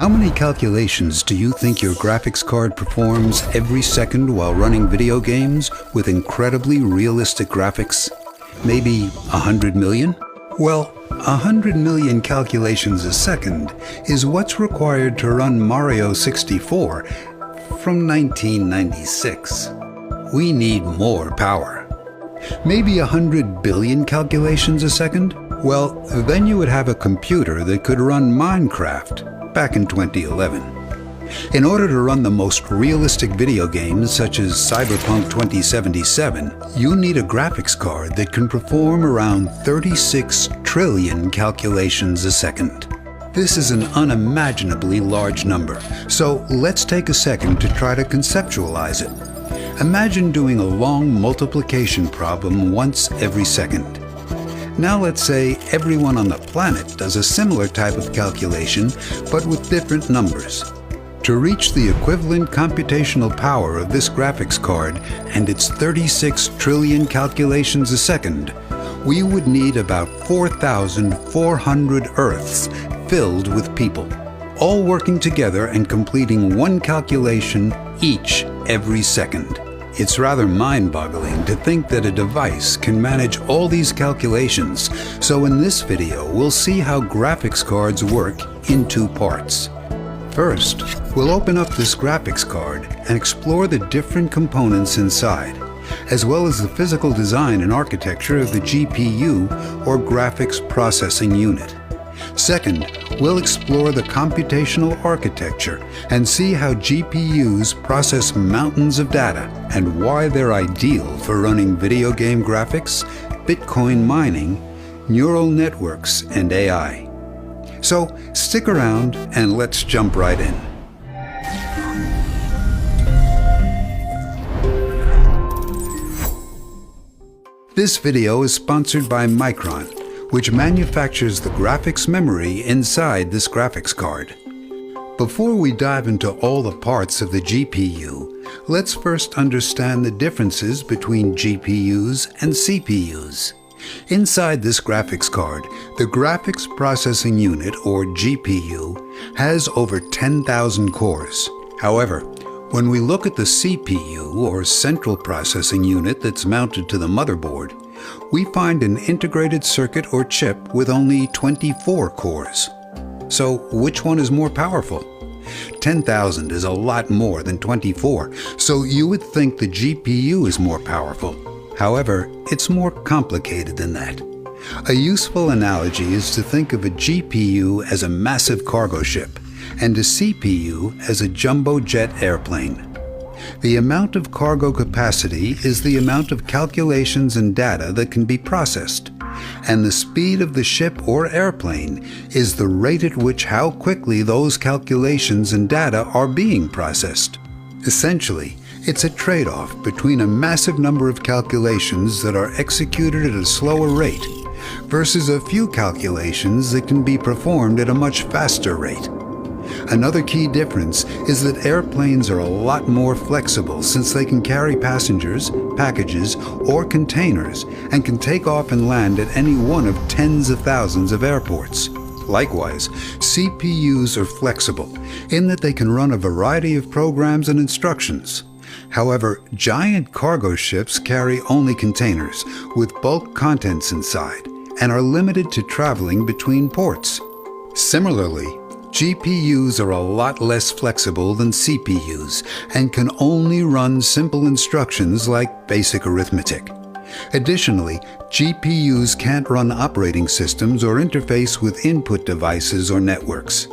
How many calculations do you think your graphics card performs every second while running video games with incredibly realistic graphics? Maybe 100 million? Well, 100 million calculations a second is what's required to run Mario 64 from 1996. We need more power. Maybe 100 billion calculations a second? Well, then you would have a computer that could run Minecraft back in 2011. In order to run the most realistic video games such as Cyberpunk 2077, you need a graphics card that can perform around 36 trillion calculations a second. This is an unimaginably large number, so let's take a second to try to conceptualize it. Imagine doing a long multiplication problem once every second. Now let's say everyone on the planet does a similar type of calculation, but with different numbers. To reach the equivalent computational power of this graphics card and its 36 trillion calculations a second, we would need about 4,400 Earths filled with people, all working together and completing one calculation each every second. It's rather mind-boggling to think that a device can manage all these calculations, so in this video we'll see how graphics cards work in two parts. First, we'll open up this graphics card and explore the different components inside, as well as the physical design and architecture of the GPU, or Graphics Processing Unit. Second, we'll explore the computational architecture and see how GPUs process mountains of data and why they're ideal for running video game graphics, Bitcoin mining, neural networks, and AI. So stick around and let's jump right in. This video is sponsored by Micron, which manufactures the graphics memory inside this graphics card. Before we dive into all the parts of the GPU, let's first understand the differences between GPUs and CPUs. Inside this graphics card, the Graphics Processing Unit, or GPU, has over 10,000 cores. However, when we look at the CPU, or Central Processing Unit, that's mounted to the motherboard, we find an integrated circuit or chip with only 24 cores. So which one is more powerful? 10,000 is a lot more than 24, so you would think the GPU is more powerful. However, it's more complicated than that. A useful analogy is to think of a GPU as a massive cargo ship and a CPU as a jumbo jet airplane. The amount of cargo capacity is the amount of calculations and data that can be processed, and the speed of the ship or airplane is the rate at which how quickly those calculations and data are being processed. Essentially, it's a trade-off between a massive number of calculations that are executed at a slower rate versus a few calculations that can be performed at a much faster rate. Another key difference is that airplanes are a lot more flexible since they can carry passengers, packages, or containers and can take off and land at any one of tens of thousands of airports. Likewise, CPUs are flexible in that they can run a variety of programs and instructions. However, giant cargo ships carry only containers with bulk contents inside and are limited to traveling between ports. Similarly, GPUs are a lot less flexible than CPUs and can only run simple instructions like basic arithmetic. Additionally, GPUs can't run operating systems or interface with input devices or networks.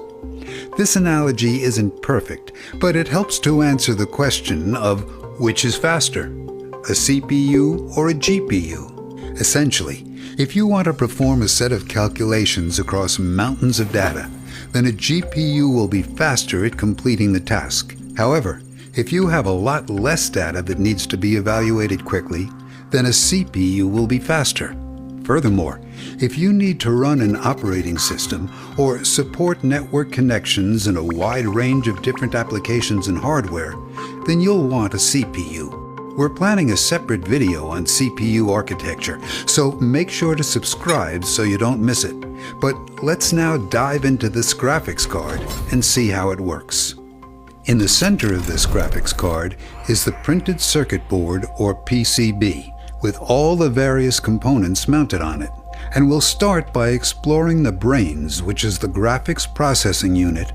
This analogy isn't perfect, but it helps to answer the question of which is faster, a CPU or a GPU. Essentially, if you want to perform a set of calculations across mountains of data, then a GPU will be faster at completing the task. However, if you have a lot less data that needs to be evaluated quickly, then a CPU will be faster. Furthermore, if you need to run an operating system or support network connections in a wide range of different applications and hardware, then you'll want a CPU. We're planning a separate video on CPU architecture, so make sure to subscribe so you don't miss it. But let's now dive into this graphics card and see how it works. In the center of this graphics card is the printed circuit board, or PCB, with all the various components mounted on it. And we'll start by exploring the brains, which is the graphics processing unit,